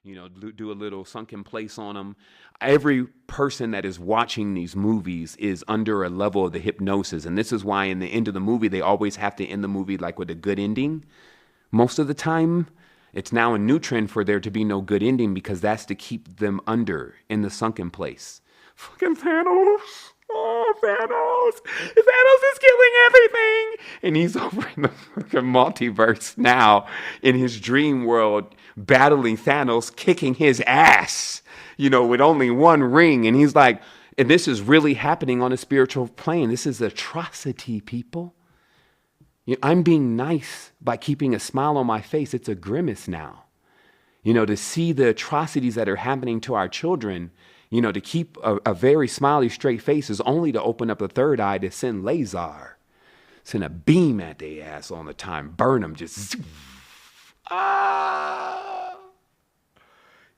do a little sunken place on them. Every person that is watching these movies is under a level of the hypnosis. And this is why in the end of the movie, they always have to end the movie like with a good ending. Most of the time, it's now a new trend for there to be no good ending because that's to keep them under in the sunken place. Fucking Thanos. Oh, Thanos. Thanos is killing everything. And he's over in the fucking multiverse now in his dream world battling Thanos, kicking his ass, with only one ring. And he's like, and this is really happening on a spiritual plane. This is atrocity, people. I'm being nice by keeping a smile on my face. It's a grimace now. To see the atrocities that are happening to our children, to keep a very smiley, straight face is only to open up the third eye to send laser. Send a beam at their ass all the time. Burn them, just...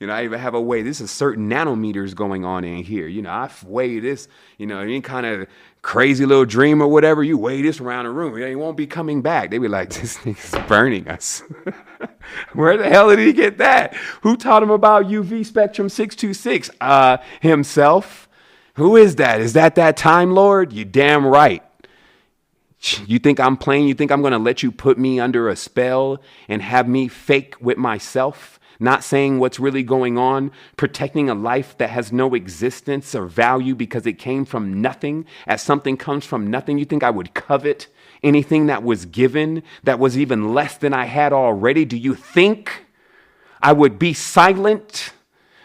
I even have a way. This is certain nanometers going on in here. I weigh this, any kind of crazy little dream or whatever. You weigh this around the room. It won't be coming back. They be like, this thing's burning us. Where the hell did he get that? Who taught him about UV spectrum 626? Himself. Who is that? Is that Time Lord? You damn right. You think I'm playing? You think I'm going to let you put me under a spell and have me fake with myself? Not saying what's really going on, protecting a life that has no existence or value because it came from nothing. As something comes from nothing, you think I would covet anything that was given that was even less than I had already? Do you think I would be silent?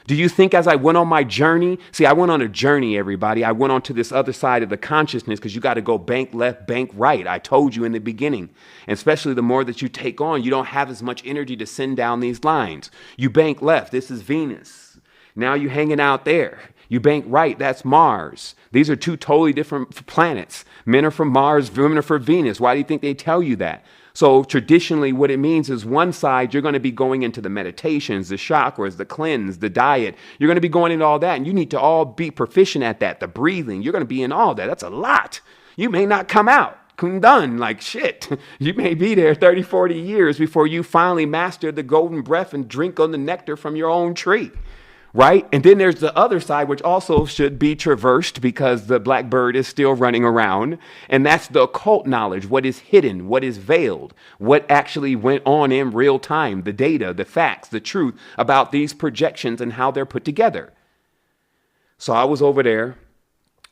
Do you think as I went on my journey, see, I went on a journey, everybody. I went on to this other side of the consciousness because you got to go bank left, bank right. I told you in the beginning, and especially the more that you take on, you don't have as much energy to send down these lines. You bank left. This is Venus. Now you hanging out there. You bank right. That's Mars. These are two totally different planets. Men are from Mars, women are from Venus. Why do you think they tell you that? So traditionally, what it means is one side, you're going to be going into the meditations, the chakras, the cleanse, the diet. You're going to be going into all that. And you need to all be proficient at that. The breathing, you're going to be in all that. That's a lot. You may not come out. Done like shit. You may be there 30, 40 years before you finally master the golden breath and drink on the nectar from your own tree. Right? And then there's the other side, which also should be traversed because the blackbird is still running around. And that's the occult knowledge, what is hidden, what is veiled, what actually went on in real time, the data, the facts, the truth about these projections and how they're put together. So I was over there.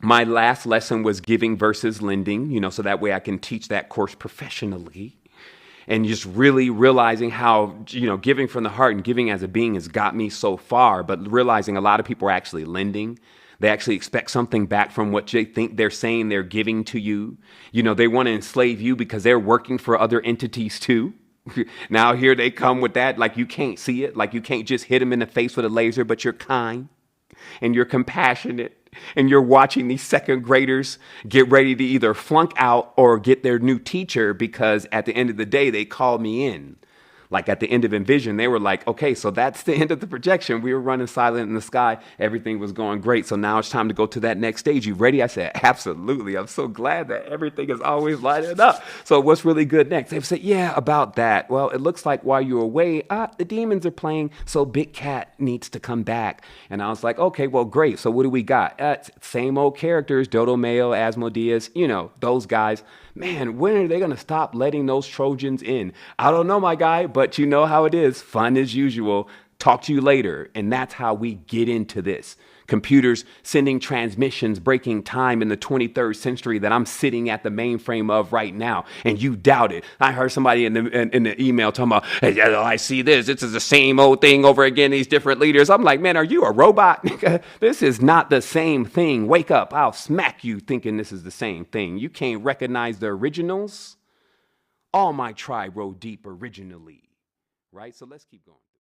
My last lesson was giving versus lending, so that way I can teach that course professionally. And just really realizing how, giving from the heart and giving as a being has got me so far, but realizing a lot of people are actually lending. They actually expect something back from what they think they're saying they're giving to you. They want to enslave you because they're working for other entities too. Now here they come with that, like you can't see it, like you can't just hit them in the face with a laser, but you're kind and you're compassionate. And you're watching these second graders get ready to either flunk out or get their new teacher because at the end of the day, they called me in. Like at the end of Envision, they were like, okay, so that's the end of the projection. We were running silent in the sky. Everything was going great. So now it's time to go to that next stage. You ready? I said, absolutely. I'm so glad that everything is always lining up. So what's really good next? They said, yeah, about that. Well, it looks like while you're away, the demons are playing. So Big Cat needs to come back. And I was like, okay, well, great. So what do we got? Same old characters, Dodo Mayo, Asmodeus, those guys. Man, when are they going to stop letting those Trojans in? I don't know, my guy, but you know how it is. Fun as usual. Talk to you later. And that's how we get into this. Computers sending transmissions, breaking time in the 23rd century that I'm sitting at the mainframe of right now. And you doubt it. I heard somebody in the email talking about, hey, I see this. This is the same old thing over again, these different leaders. I'm like, man, are you a robot? This is not the same thing. Wake up. I'll smack you thinking this is the same thing. You can't recognize the originals. All my tribe rode deep originally. Right? So let's keep going.